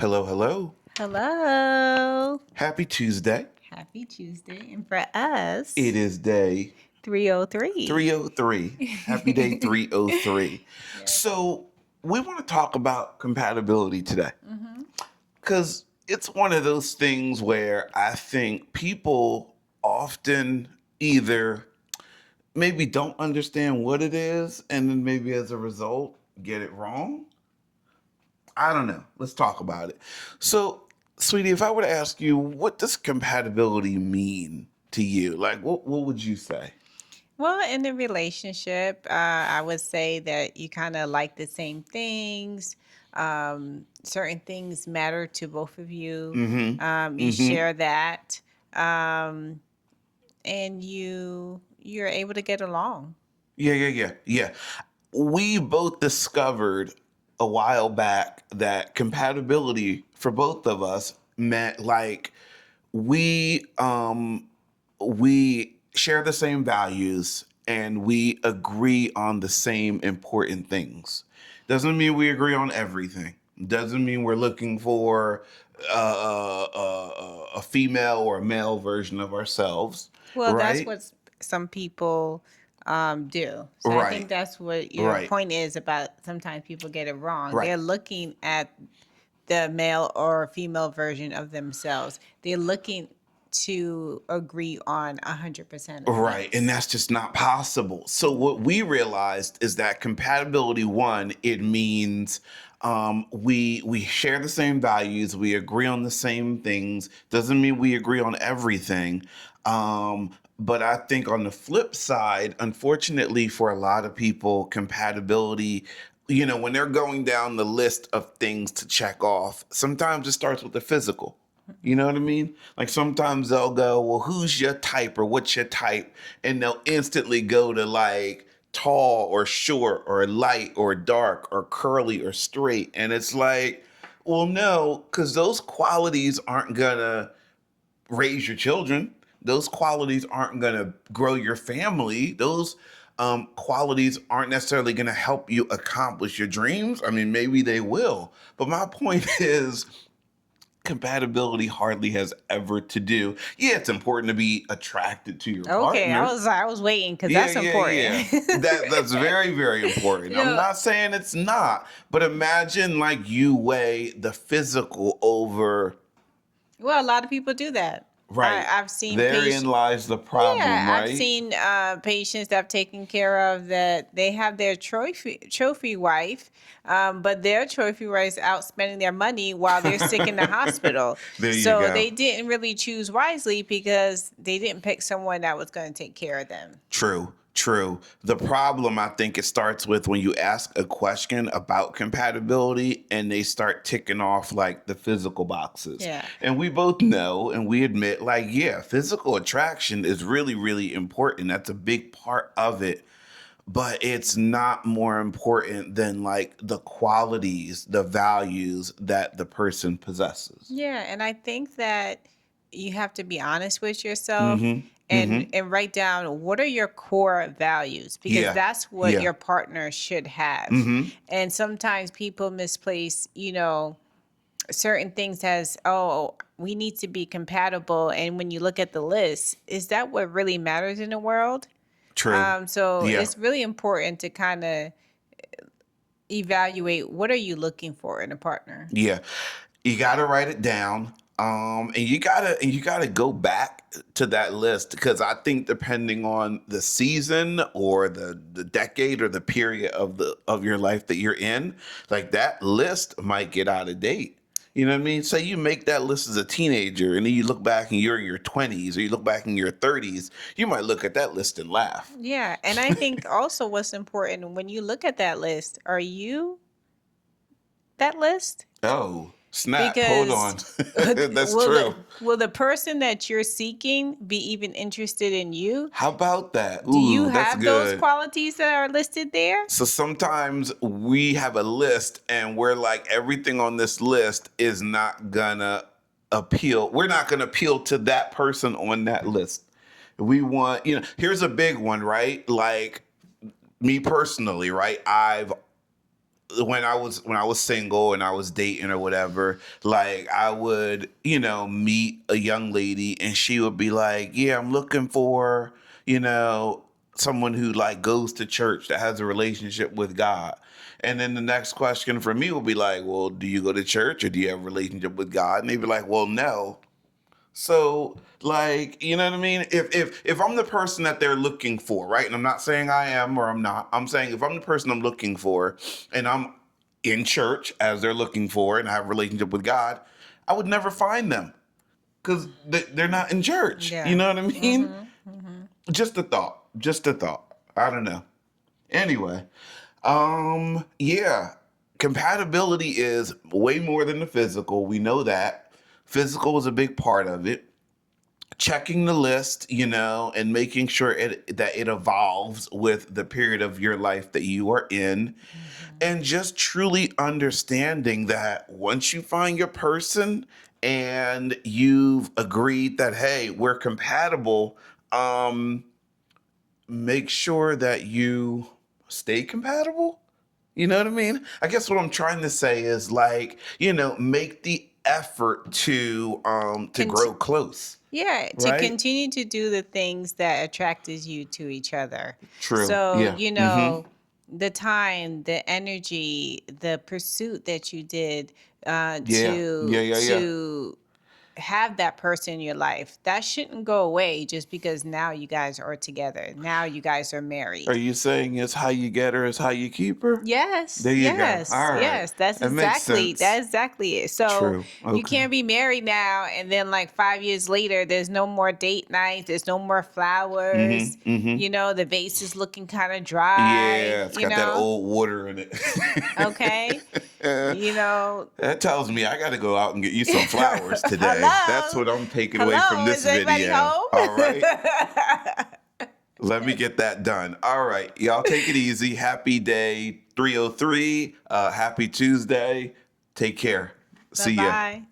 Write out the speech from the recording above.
Hello, hello. Hello. Happy Tuesday. Happy Tuesday. And for us, It is day 303. 303. Happy day 303. Yes. So, we want to talk about compatibility today Mm-hmm. because it's one of those things where I think people often either maybe don't understand what it is and then maybe as a result get it wrong. I don't know. Let's talk about it. So, sweetie, if I were to ask you, what does compatibility mean to you? Like, what would you say? Well, in a relationship, I would say that you kind of like the same things. Certain things matter to both of you. Mm-hmm. You Mm-hmm. share that, um, and you're able to get along. Yeah. We both discovered a while back that compatibility for both of us meant like we we share the same values and we agree on the same important things. Doesn't mean we agree on everything. Doesn't mean we're looking for a female or a male version of ourselves, Well, that's right? what some people do. So I think Right, that's what your right, point is about. Sometimes people get it wrong. right. They're looking at the male or female version of themselves. They're looking to agree on 100% of Right, and things. that's just not possible. So what we realized is that compatibility one, it means we share the same values, we agree on the same things. Doesn't mean we agree on everything. But I think on the flip side, unfortunately for a lot of people, compatibility, when they're going down the list of things to check off, sometimes it starts with the physical. You know what I mean? Like sometimes they'll go, well, who's your type or what's your type? And they'll instantly go to like tall or short or light or dark or curly or straight. And it's like, well, no, because those qualities aren't going to raise your children. Those qualities aren't going to grow your family. Those qualities aren't necessarily going to help you accomplish your dreams. I mean, maybe they will. But my point is, compatibility hardly has ever to do. Yeah, it's important to be attracted to your Okay, I partner. was I was waiting because Yeah, that's yeah, yeah. important. That's very, very important. I'm No, not saying it's not, but imagine like you weigh the physical over, well, a lot of people do that. right. I've seen Therein patients. lies the problem, Yeah, I've right? seen patients that I've taken care of that they have their trophy wife, but their trophy wife is out spending their money while they're sick in the hospital. There you So go. they didn't really choose wisely because they didn't pick someone that was going to take care of them. True, true. The problem, I think, it starts with when you ask a question about compatibility and they start ticking off like the physical boxes. Yeah. And we both know and we admit, like, yeah, physical attraction is really, really important. That's a big part of it. But it's not more important than like the qualities, the values that the person possesses. Yeah, and I think that you have to be honest with yourself Mm hmm. Mm and hmm. write down what are your core values because Yeah. that's what Yeah. your partner should Mm have. hmm. And sometimes people misplace, certain things as, oh, we need to be compatible. And when you look at the list, is that what really matters in the world? True. So Yeah. it's really important to kind of evaluate what are you looking for in a partner. Yeah. You gotta write it down. And you gotta go back to that list because I think depending on the season or the decade or the period of your life that you're in, like that list might get out of date. You know what I mean? Say you make that list as a teenager and then you look back and you're in your 20s or you look back in your 30s, you might look at that list and laugh. Yeah, and I think also what's important when you look at that list, are you that list? Oh, snap. Hold Because on. That's will true. the person that you're seeking be even interested in you? How about that? Do you Ooh, that's have those good. qualities that are listed there? So sometimes we have a list and we're like, everything on this list is not gonna appeal. We're not gonna appeal to that person on that list. We want, here's a big one, right? Like me personally, right? I've when I was single and I was dating or whatever, like I would, meet a young lady and she would be like, "Yeah, I'm looking for, you know, someone who like goes to church that has a relationship with God." And then the next question for me would be like, "Well, do you go to church or do you have a relationship with God?" And they'd be like, "Well, no." So, like, you know what I mean? If I'm the person that they're looking for, right? And I'm not saying I am or I'm not. I'm saying if I'm the person I'm looking for and I'm in church as they're looking for and I have a relationship with God, I would never find them because they're not in church. You Yeah. know what I mean? Mhm. Mhm. Just a thought. Just a thought. I don't know. Anyway, yeah. Compatibility is way more than the physical. We know that. Physical is a big part of it. Checking the list, and making sure that it evolves with the period of your life that you are in, Mhm. and just truly understanding that once you find your person and you've agreed that, hey, we're compatible, um, make sure that you stay compatible. You know what I mean? I guess what I'm trying to say is like, make the effort to Cont- grow close, yeah, to right? continue to do the things that attracted you to each other. True. So, Yeah. Mm-hmm. the time, the energy, the pursuit that you did Yeah. Yeah. Yeah. Yeah. to have that person in your life, that shouldn't go away just because now you guys are together. Now you guys are Are married. you saying it's how you get her is how you keep her? Yes, There you go. yes, All right. yes. That's That makes exactly sense. that's exactly it. So True. you Okay. can't be married now and then like 5 years later, there's no more date nights, there's no more flowers. Mm-hmm. Mm-hmm. The vase is looking kind of dry. Yeah, it's got that old water in it. Okay. You know, That tells me I got to go out and get you some flowers today. That's hello, what I'm taking away from hello. this Is anybody video. home? All right. Let me get that done. All right. Y'all take it easy. Happy day 303. Happy Tuesday. Take care. Bye See ya. bye.